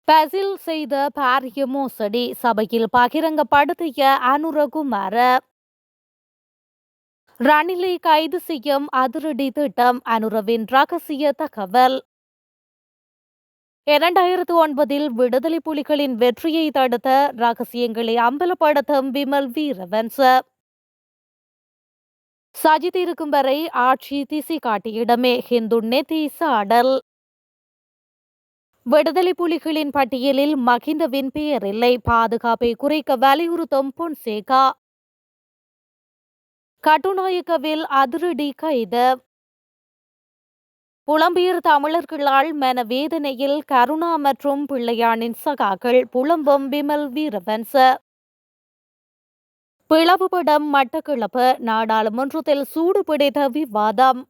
பசில் செய்த பாரிய மோசடி சபையில் பகிரங்கப்படுத்திய அனுரகுமார. ரணிலை கைது செய்யும் அதிரடி திட்டம் அனுரவின் ரகசிய தகவல். 2009 விடுதலை புலிகளின் வெற்றியை தடுத்த ரகசியங்களை அம்பலப்படுத்தும் விமல் வீரவன்ச. சஜித் இருக்கும் வரை ஆட்சி திசை காட்டியிடமே ஹிந்து நெத்தி சாடல். விடுதலை புலிகளின் பட்டியலில் மகிந்தவின் பெயர் இல்லை, பாதுகாப்பை குறைக்க வலியுறுத்தும் பொன்சேகா. கட்டுநாயக்கவில் அதிரடி கைது. புலம்பெயர் தமிழர்களால் மனவேதனையில் கருணா மற்றும் பிள்ளையானின் சகாக்கள் புலம்பும் விமல் வீரவன்ச. பிளவுபடும் மட்டக்களப்பு நாடாளுமன்றத்தில் சூடு பிடித்த விவாதம்.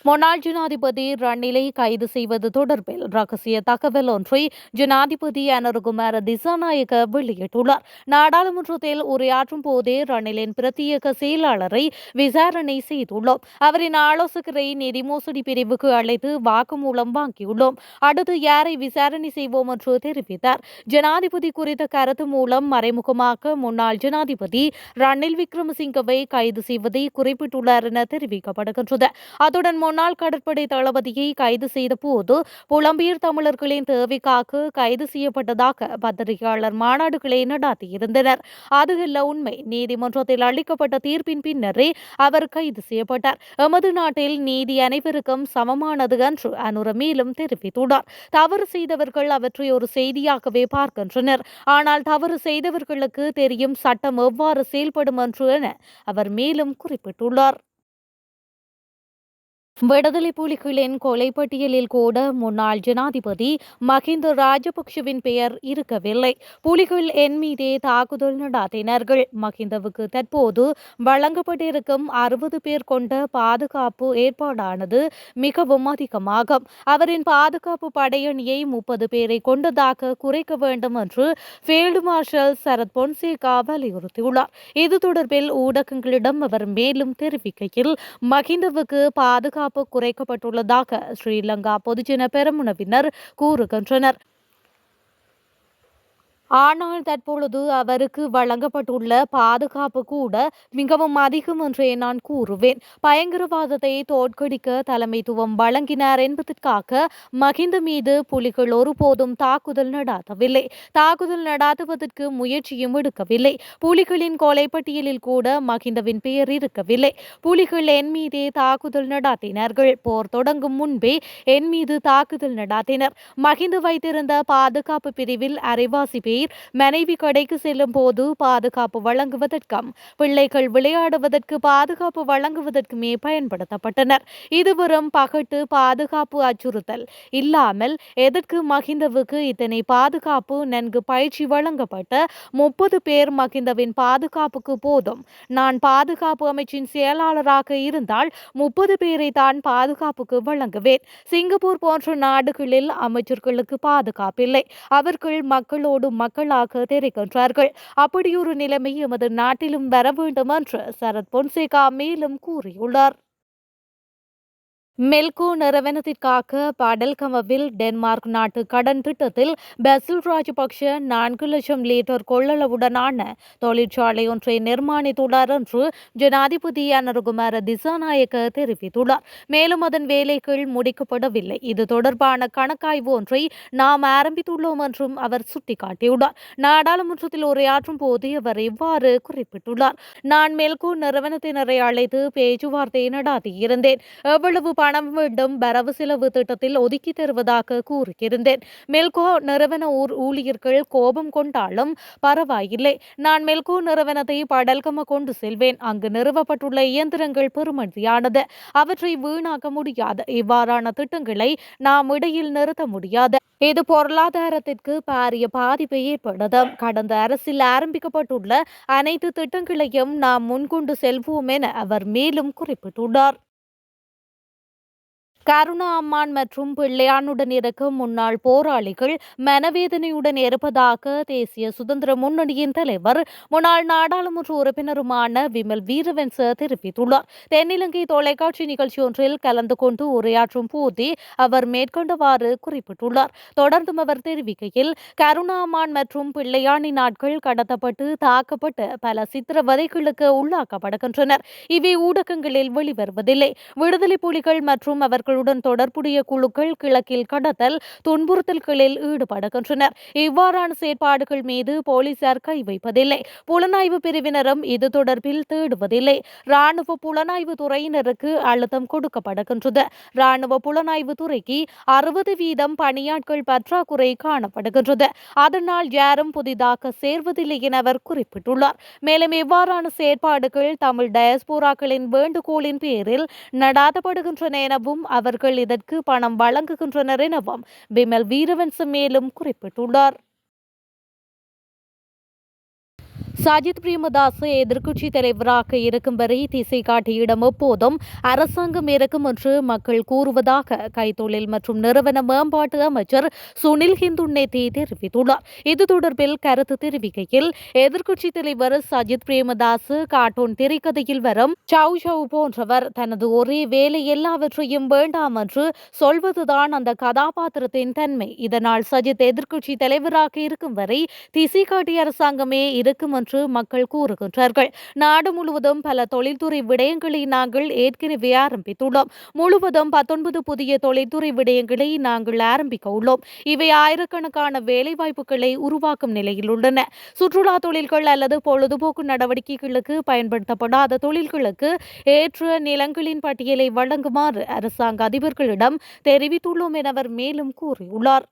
முன்னாள் ஜனாதிபதி ரணிலை கைது செய்வது தொடர்பில் ரகசிய தகவல் ஒன்றை ஜனாதிபதி அனுரகுமார திசாநாயக்க வெளியிட்டுள்ளார். நாடாளுமன்றத்தில் உரையாற்றும் போதே ரணிலின் பிரத்யேக செயலாளரை விசாரணை செய்துள்ளோம். அவரின் ஆலோசகரை நிதி மோசடி பிரிவுக்கு அழைத்து வாக்குமூலம் வாங்கியுள்ளோம். அடுத்து யாரை விசாரணை செய்வோம் என்று தெரிவித்தார். ஜனாதிபதி குறித்த கருத்து மூலம் மறைமுகமாக முன்னாள் ஜனாதிபதி ரணில் விக்ரமசிங்கவை கைது செய்வதை குறிப்பிட்டுள்ளார் என தெரிவிக்கப்படுகின்றது. அத்துடன் முன்னாள் கடற்படை தளபதியை கைது செய்த போது புலம்பெயர் தமிழர்களின் தேவைக்காக கைது செய்யப்பட்டதாக பத்திரிகையாளர் மாநாடுகளை நடத்தியிருந்தனர். அதுவல்ல உண்மை. நீதிமன்றத்தில் அளிக்கப்பட்ட தீர்ப்பின் பின்னரே அவர் கைது செய்யப்பட்டார். எமது நாட்டில் நீதி அனைவருக்கும் சமமானது என்று அனுர மேலும் தெரிவித்துள்ளார். தவறு செய்தவர்கள் அவற்றை ஒரு செய்தியாகவே பார்க்கின்றனர். ஆனால் தவறு செய்தவர்களுக்கு தெரியும் சட்டம் எவ்வாறு செயல்படும் என்று என அவர் மேலும் குறிப்பிட்டுள்ளார். விடுதலை புலிகளின் கொலை பட்டியலில் கூட முன்னாள் ஜனாதிபதி மஹிந்த ராஜபக்ஷவின் பெயர் இருக்கவில்லை. புலிகள் என் மீதே தாக்குதல் நடத்தினார்கள். மஹிந்தவுக்கு தற்போது வழங்கப்பட்டிருக்கும் 60 பேர் கொண்ட பாதுகாப்பு ஏற்பாடானது மிகவும் அதிகமாகும். அவரின் பாதுகாப்பு படையணியை 30 பேரை கொண்டதாக குறைக்க வேண்டும் என்று ஃபீல்டு மார்ஷல் சரத் பொன்சேகா வலியுறுத்தியுள்ளார். இது தொடர்பில் ஊடகங்களிடம் அவர் மேலும் தெரிவிக்கையில், மஹிந்தவுக்கு பாதுகாப்பு குறைக்கப்பட்டுள்ளதாக ஸ்ரீலங்கா பொதுஜன பெரமுனவினர் கூறுகின்றனர். ஆனால் தற்பொழுது அவருக்கு வழங்கப்பட்டுள்ள பாதுகாப்பு கூட மிகவும் அதிகம் என்றே நான் கூறுவேன். பயங்கரவாதத்தை தோற்கடிக்க தலைமைத்துவம் வழங்கினார் என்பதற்காக மஹிந்த மீது புலிகள் ஒருபோதும் தாக்குதல் நடாத்தவில்லை. தாக்குதல் நடாத்துவதற்கு முயற்சியும் எடுக்கவில்லை. புலிகளின் கொலைப்பட்டியலில் கூட மஹிந்தவின் பெயர் இருக்கவில்லை. புலிகள் என் மீதே தாக்குதல் நடாத்தினார்கள். போர் தொடங்கும் முன்பே என் மீது தாக்குதல் நடாத்தினர். மஹிந்த வைத்திருந்த பாதுகாப்பு பிரிவில் அரைவாசி பேர் மனைவி கடைக்கு செல்லும் போது பாதுகாப்பு வழங்குவதற்கும் பிள்ளைகள் விளையாடுவதற்கு பாதுகாப்பு வழங்குவதற்குமே பயன்படுத்தப்பட்டனர். இது வெறும் பகட்டு பாதுகாப்பு அச்சுறுத்தல் இல்லாமல் எதற்கு மஹிந்தவுக்கு இத்தனை பாதுகாப்பு? நன்கு பயிற்சி வழங்கப்பட்ட 30 பேர் மஹிந்தவின் பாதுகாப்புக்கு போதும். நான் பாதுகாப்பு அமைச்சின் செயலாளராக இருந்தால் 30 பேரை தான் பாதுகாப்புக்கு வழங்குவேன். சிங்கப்பூர் போன்ற நாடுகளில் அமைச்சர்களுக்கு பாதுகாப்பில்லை. அவர்கள் மக்களோடு மக்களாக தெரிகின்றார்கள். அப்படியொரு நிலைமை எமது நாட்டிலும் வர வேண்டும் என்று சரத் பொன்சேகா மேலும் கூறியுள்ளார். மெல்கோ நிறுவனத்திற்காக படல்கமவில் டென்மார்க் நாட்டு கடன் திட்டத்தில் பசில் ராஜபக்ஷ 4 லட்சம் லிட்டர் கொள்ளளவுடனான தொழிற்சாலை ஒன்றை நிர்மாணித்துள்ளார் என்று ஜனாதிபதி அனுரகுமார திசாநாயக்க தெரிவித்துள்ளார். மேலும் அதன் வேலைகள் முடிக்கப்படவில்லை. இது தொடர்பான கணக்காய்வு ஒன்றை நாம் ஆரம்பித்துள்ளோம் என்றும் அவர் சுட்டிக்காட்டியுள்ளார். நாடாளுமன்றத்தில் உரையாற்றும் போது அவர் இவ்வாறு குறிப்பிட்டுள்ளார். நான் மெல்கோ நிறுவனத்தினரை அழைத்து பேச்சுவார்த்தை நடத்தியிருந்தேன். எவ்வளவு பணம் வேண்டும் வரவு செலவு திட்டத்தில் ஒதுக்கி தருவதாக கூறியிருந்தேன். மெல்கோ நிறுவன ஊழியர்கள் கோபம் கொண்டாலும் பரவாயில்லை. நான் மெல்கோ நிறுவனத்தை படல்கம கொண்டு செல்வேன். அங்கு நிறுவப்பட்டுள்ள இயந்திரங்கள் பெறுமதியானது. அவற்றை வீணாக்க முடியாது. இவ்வாறான திட்டங்களை நாம் இடையில் நிறுத்த முடியாது. இது பொருளாதாரத்திற்கு பாரிய பாதிப்பை ஏற்படுத்தும். கடந்த அரசில் ஆரம்பிக்கப்பட்டுள்ள அனைத்து திட்டங்களையும் நாம் முன்கொண்டு செல்வோம் என அவர் மேலும் குறிப்பிட்டுள்ளார். கருணா அம்மான் மற்றும் பிள்ளையானுடன் இருக்கும் முன்னாள் போராளிகள் மனவேதனையுடன் இருப்பதாக தேசிய சுதந்திர முன்னணியின் தலைவர் முன்னாள் நாடாளுமன்ற உறுப்பினருமான விமல் வீரவன்ச தெரிவித்துள்ளார். தென்னிலங்கை தொலைக்காட்சி நிகழ்ச்சி ஒன்றில் கலந்து கொண்டு உரையாற்றும் போதே அவர் மேற்கொண்டவாறு குறிப்பிட்டுள்ளார். தொடர்ந்தும் அவர் தெரிவிக்கையில், கருணா அம்மான் மற்றும் பிள்ளையானின் நாட்கள் கடத்தப்பட்டு தாக்கப்பட்டு பல சித்திரவதைகளுக்கு உள்ளாக்கப்படுகின்றனர். இவை ஊடகங்களில் வெளிவருவதில்லை. விடுதலை புலிகள் மற்றும் அவர்களுடன் தொடர்புடைய குழுக்கள் கிழக்கில் கடத்தல் துன்புறுத்தல்களில் ஈடுபடுகின்றனர். இவ்வாறான செயற்பாடுகள் மீது போலீசார் கை வைப்பதில்லை. புலனாய்வு பிரிவினரும் இது தொடர்பில் தேடுவதில்லை. ராணுவ புலனாய்வு துறையினருக்கு அழுத்தம் கொடுக்கப்படுகின்றது. ராணுவ புலனாய்வு துறைக்கு 60% பணியாட்கள் பற்றாக்குறை காணப்படுகின்றது. அதனால் யாரும் புதிதாக சேர்வதில்லை என அவர் குறிப்பிட்டுள்ளார். மேலும் இவ்வாறான செயற்பாடுகள் தமிழ் டயஸ்போராக்களின் வேண்டுகோளின் பேரில் நடாத்தப்படுகின்றன எனவும் அவர்கள் இதற்கு பணம் வழங்குகின்றனர் எனவும் விமல் வீரவன்ச மேலும் குறிப்பிட்டுள்ளார். சஜித் பிரேமதாச எதிர்க்கட்சி தலைவராக இருக்கும் வரை திசை காட்டியிடம் எப்போதும் அரசாங்கம் இருக்கும் என்று மக்கள் கூறுவதாக கைத்தொழில் மற்றும் நிறுவன மேம்பாட்டு அமைச்சர் சுனில் ஹிந்துன்னேத்தி தெரிவித்துள்ளார். இது தொடர்பில் கருத்து தெரிவிக்கையில், எதிர்க்கட்சி தலைவர் சஜித் பிரேமதாச கார்ட்டூன் திரைக்கதையில் வரும் சவ் சவ் போன்றவர். தனது ஒரே வேலை எல்லாவற்றையும் வேண்டாம் என்று சொல்வதுதான் அந்த கதாபாத்திரத்தின் தன்மை. இதனால் சஜித் எதிர்க்கட்சி தலைவராக இருக்கும் வரை திசை காட்டி அரசாங்கமே இருக்கும் என்று மக்கள் கூறுகின்றார்கள். நாடு முழுவதும் பல தொழில்துறை விடயங்களை நாங்கள் ஏற்கனவே ஆரம்பித்துள்ளோம். முழுவதும் 19 புதிய தொழில்துறை விடயங்களை நாங்கள் ஆரம்பிக்க உள்ளோம். இவை ஆயிரக்கணக்கான வேலைவாய்ப்புகளை உருவாக்கும் நிலையில் உள்ளன. சுற்றுலா தொழில்கள் அல்லது பொழுதுபோக்கு நடவடிக்கைகளுக்கு பயன்படுத்தப்படாத தொழில்களுக்கு ஏற்ற நிலங்களின் பட்டியலை வழங்குமாறு அரசாங்க அதிபர்களிடம் தெரிவித்துள்ளோம் என அவர் மேலும் கூறியுள்ளார்.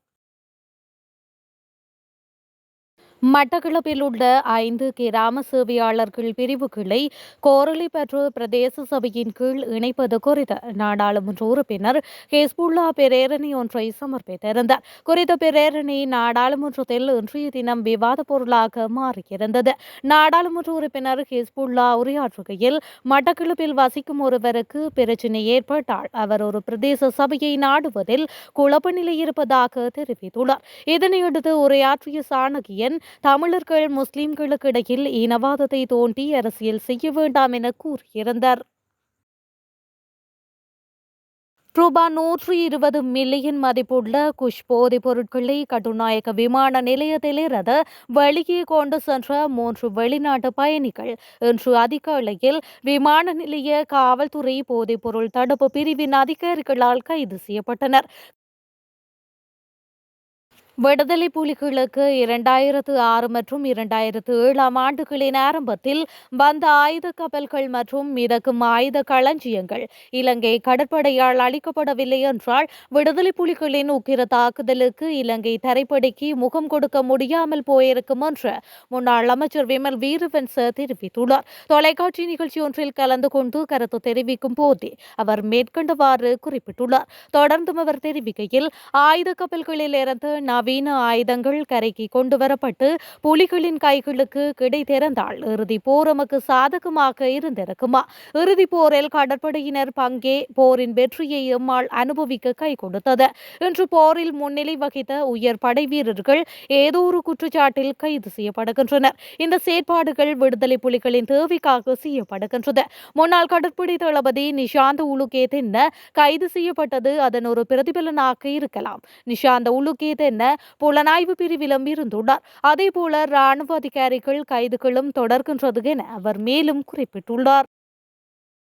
மட்டக்களப்பில் உள்ள 5 கிராம சேவையாளர்கள் பிரிவுகளை கோரளைப்பற்று பிரதேச சபையின் கீழ் இணைப்பது குறித்து நாடாளுமன்ற உறுப்பினர் ஹிஸ்புல்லா பிரேரணை ஒன்றை சமர்ப்பித்திருந்தார். குறித்த பிரேரணை நாடாளுமன்றத்தில் இன்றைய தினம் விவாத பொருளாக மாறியிருந்தது. நாடாளுமன்ற உறுப்பினர் ஹிஸ்புல்லா உரையாற்றுகையில், மட்டக்களப்பில் வசிக்கும் ஒருவருக்கு பிரச்சினை ஏற்பட்டால் அவர் ஒரு பிரதேச சபையை நாடுவதில் குழப்ப நிலை இருப்பதாக தெரிவித்துள்ளார். இதனையடுத்து உரையாற்றிய சாணக்கியன், தமிழர்கள் முஸ்லிம்களுக்கு இடையில் இனவாதத்தை தோண்டி அரசியல் செய்ய வேண்டாம் என கூறியிருந்தார். ரூபாய் 120 மில்லியன் மதிப்புள்ள குஷ் போதைப் பொருட்களை கட்டுநாயக்க விமான நிலையத்திலிருந்து வெளியே கொண்டு சென்ற 3 வெளிநாட்டு பயணிகள் இன்று அதிகாலையில் விமான நிலைய காவல்துறை போதைப்பொருள் தடுப்பு பிரிவின் அதிகாரிகளால் கைது செய்யப்பட்டனர். விடுதலை புலிகளுக்கு 2006 மற்றும் 2007 ஆண்டுகளின் ஆரம்பத்தில் வந்த ஆயுத கப்பல்கள் மற்றும் மிதக்கும் ஆயுத களஞ்சியங்கள் இலங்கை கடற்படையால் அளிக்கப்படவில்லை என்றால் விடுதலை புலிகளின் உக்கிர தாக்குதலுக்கு இலங்கை தரைப்படைக்கு முகம் கொடுக்க முடியாமல் போயிருக்கும் என்று முன்னாள் அமைச்சர் விமல் வீரவன்ச தெரிவித்துள்ளார். தொலைக்காட்சி நிகழ்ச்சி ஒன்றில் கலந்து கொண்டு கருத்து தெரிவிக்கும் போதே அவர் மேற்கண்டவாறு குறிப்பிட்டுள்ளார். தொடர்ந்தும் அவர் தெரிவிக்கையில், ஆயுத கப்பல்களில் இருந்து நவீன ஆயுதங்கள் கரைக்கு கொண்டு வரப்பட்டு புலிகளின் கைகளுக்கு கிடைத்திருந்தால் இறுதி போர் நமக்கு சாதகமாக இருந்திருக்குமா? இறுதி போரில் கடற்படையினர் பங்கே போரின் வெற்றியை எம்மால் அனுபவிக்க கை கொடுத்தது. இன்று போரில் முன்னிலை வகித்த உயர் படை வீரர்கள் ஏதோ ஒரு குற்றச்சாட்டில் கைது செய்யப்படுகின்றனர். இந்த செயற்பாடுகள் விடுதலை புலிகளின் தேவைக்காக செய்யப்படுகின்றது. முன்னாள் கடற்படை தளபதி நிஷாந்த உலுகேதென்ன கைது செய்யப்பட்டது அதன் ஒரு பிரதிபலனாக இருக்கலாம். நிஷாந்த உலுகேதென்ன புலனாய்வு பிரிவிலும் இருந்துள்ளார். அதேபோல ராணுவ அதிகாரிகள் கைதுகளும் தொடர்கின்றது என அவர் மேலும் குறிப்பிட்டுள்ளார்.